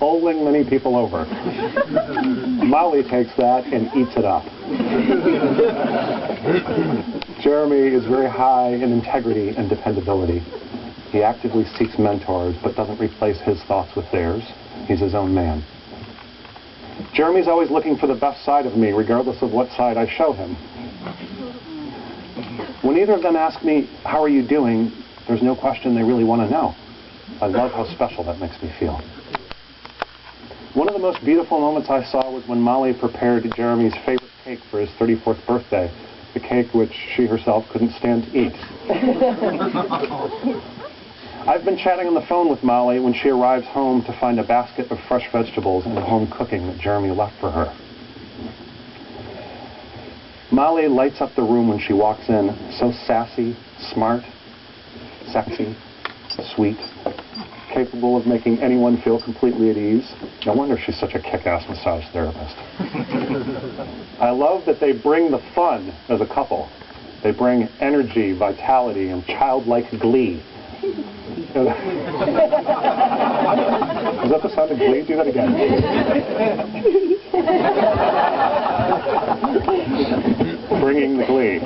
bowling many people over. Molly takes that and eats it up. Jeremy is very high in integrity and dependability. He actively seeks mentors, but doesn't replace his thoughts with theirs. He's his own man. Jeremy's always looking for the best side of me, regardless of what side I show him. When either of them ask me, "How are you doing?" there's no question they really want to know. I love how special that makes me feel. One of the most beautiful moments I saw was when Molly prepared Jeremy's favorite cake for his 34th birthday, the cake which she herself couldn't stand to eat. I've been chatting on the phone with Molly when she arrives home to find a basket of fresh vegetables and home cooking that Jeremy left for her. Molly lights up the room when she walks in, so sassy, smart, sexy, sweet, capable of making anyone feel completely at ease. No wonder she's such a kick-ass massage therapist. I love that they bring the fun as a couple. They bring energy, vitality, and childlike glee. Is that the sound of Glee? Do that again. Bringing the glee.